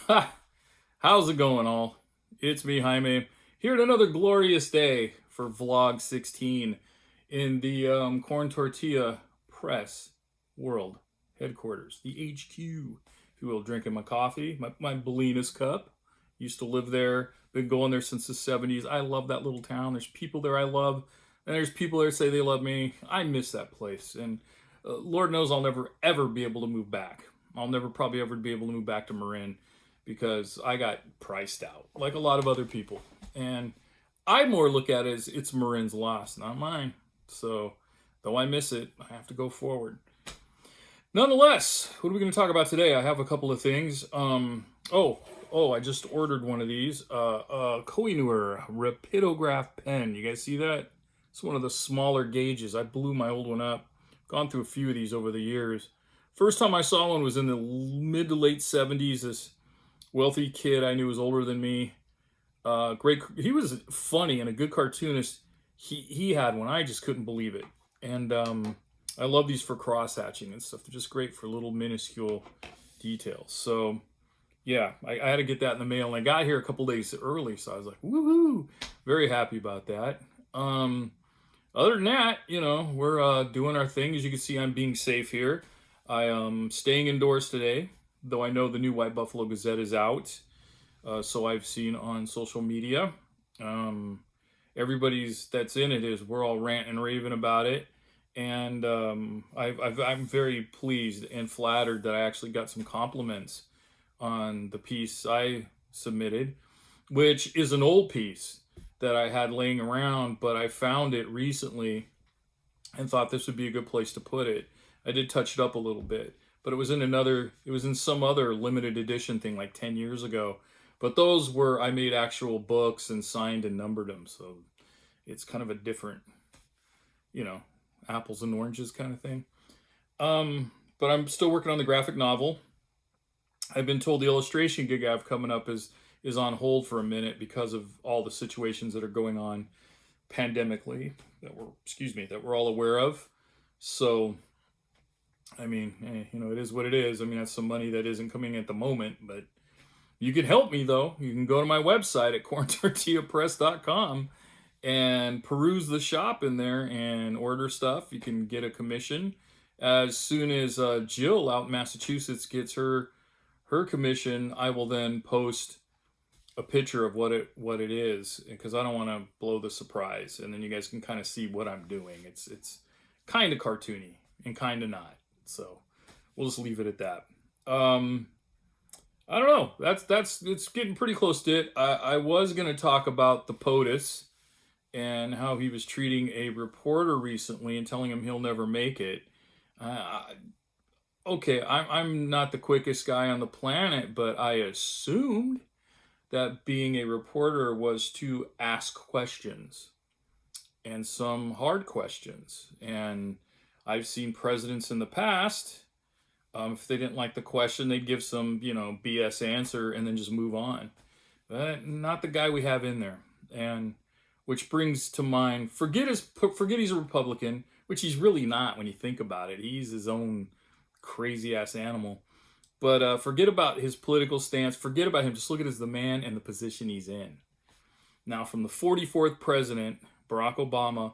Ha! How's it going, all? It's me, Jaime, here at another glorious day for Vlog 16 in the Corn Tortilla Press World Headquarters, the HQ, if you will, drinking my coffee, my Bolinas cup. Used to live there, been going there since the 70s. I love that little town. There's people there I love, and there's people there say they love me. I miss that place, and Lord knows I'll never ever be able to move back. I'll never probably ever be able to move back to Marin because I got priced out like a lot of other people. And I more look at it as it's Marin's loss, not mine. So though I miss it, I have to go forward. Nonetheless, what are we going to talk about today? I have a couple of things. I just ordered one of these. Koh-i-Noor Rapidograph pen. You guys see that? It's one of the smaller gauges. I blew my old one up. Gone through a few of these over the years. First time I saw one was in the mid to late 70s. This wealthy kid I knew was older than me. Great. He was funny and a good cartoonist. He had one. I just couldn't believe it. And I love these for cross hatching and stuff. They're just great for little minuscule details. So yeah, I had to get that in the mail, and I got here a couple days early, so I was like, woohoo! Very happy about that. Other than that, we're doing our thing. As you can see, I'm being safe here. I am staying indoors today, though I know the new White Buffalo Gazette is out. So I've seen on social media. Everybody's that's in it is we're all ranting and raving about it. And I'm very pleased and flattered that I actually got some compliments on the piece I submitted, which is an old piece that I had laying around, but I found it recently and thought this would be a good place to put it. I did touch it up a little bit, but it was in some other limited edition thing like 10 years ago. But those were, I made actual books and signed and numbered them. So it's kind of a different, apples and oranges kind of thing. But I'm still working on the graphic novel. I've been told the illustration gig I have coming up is on hold for a minute because of all the situations that are going on pandemically that we're all aware of. So, I mean, it is what it is. I mean, that's some money that isn't coming at the moment, but you can help me though. You can go to my website at corntortillapress.com and peruse the shop in there and order stuff. You can get a commission. As soon as Jill out in Massachusetts gets her commission, I will then post a picture of what it is, because I don't want to blow the surprise, and then you guys can kind of see what I'm doing. It's kind of cartoony and kind of not. So we'll just leave it at that. I don't know. It's getting pretty close to it. I was going to talk about the POTUS and how he was treating a reporter recently and telling him he'll never make it. Okay, I'm not the quickest guy on the planet, but I assumed that being a reporter was to ask questions, and some hard questions. And I've seen presidents in the past, if they didn't like the question, they'd give some, BS answer and then just move on. But not the guy we have in there. And which brings to mind, forget he's a Republican, which he's really not when you think about it. He's his own crazy ass animal. But forget about his political stance. Forget about him. Just look at him as the man and the position he's in. Now, from the 44th president, Barack Obama,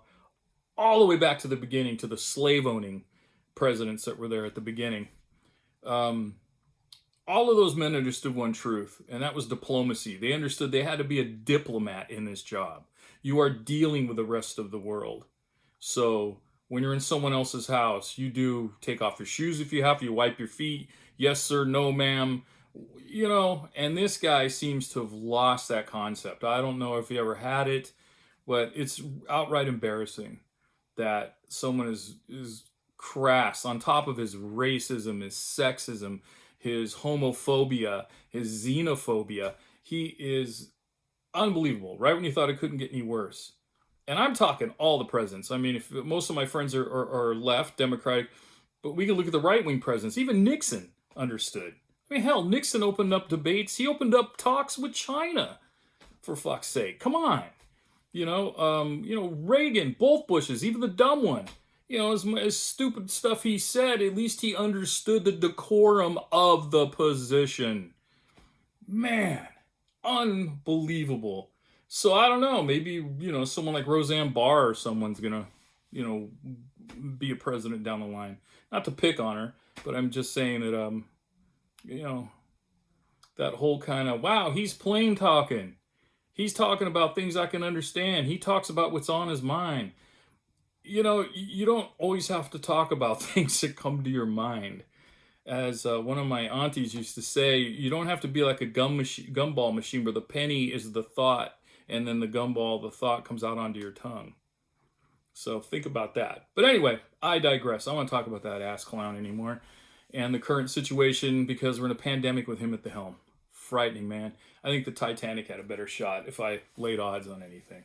all the way back to the beginning, to the slave-owning presidents that were there at the beginning, all of those men understood one truth, and that was diplomacy. They understood they had to be a diplomat in this job. You are dealing with the rest of the world. So when you're in someone else's house, you do take off your shoes if you have to, you wipe your feet. Yes, sir, no, ma'am. And this guy seems to have lost that concept. I don't know if he ever had it, but it's outright embarrassing that someone is crass on top of his racism, his sexism, his homophobia, his xenophobia. He is unbelievable, right when you thought it couldn't get any worse. And I'm talking all the presidents. I mean, if most of my friends are left, Democratic, but we can look at the right-wing presidents. Even Nixon understood. I mean, hell, Nixon opened up debates. He opened up talks with China, for fuck's sake. Come on. Reagan, both Bushes, even the dumb one. As stupid stuff he said, at least he understood the decorum of the position. Man, unbelievable. So I don't know, maybe, someone like Roseanne Barr or someone's gonna, you know, be a president down the line. Not to pick on her, but I'm just saying that you know, that whole kind of, wow, he's plain talking. He's talking about things I can understand. He talks about what's on his mind. You don't always have to talk about things that come to your mind. As one of my aunties used to say, you don't have to be like a gumball machine where the penny is the thought, and then the thought comes out onto your tongue. So think about that. But anyway, I digress. I don't want to talk about that ass clown anymore and the current situation because we're in a pandemic with him at the helm. Frightening, man. I think the Titanic had a better shot if I laid odds on anything.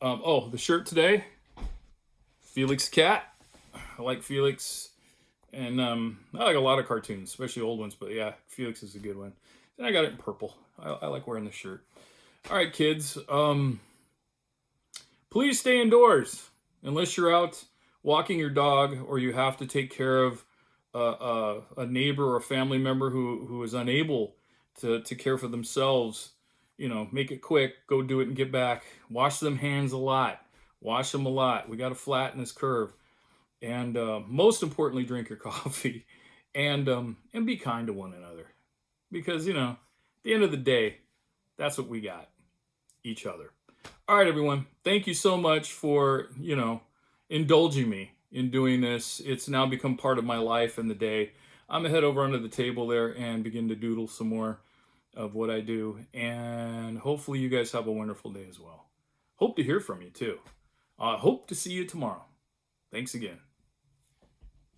The shirt today, Felix Cat. I like Felix. And I like a lot of cartoons, especially old ones. But yeah, Felix is a good one. And I got it in purple. I like wearing the shirt. All right, kids. Please stay indoors unless you're out walking your dog or you have to take care of a neighbor or a family member who is unable to care for themselves. Make it quick. Go do it and get back. Wash them hands a lot. Wash them a lot. We got to flatten this curve. And most importantly, drink your coffee and be kind to one another. Because, at the end of the day, that's what we got. Each other. All right, everyone. Thank you so much for, indulging me in doing this. It's now become part of my life and the day. I'm going to head over under the table there and begin to doodle some more of what I do. And hopefully you guys have a wonderful day as well. Hope to hear from you, too. Hope to see you tomorrow. Thanks again.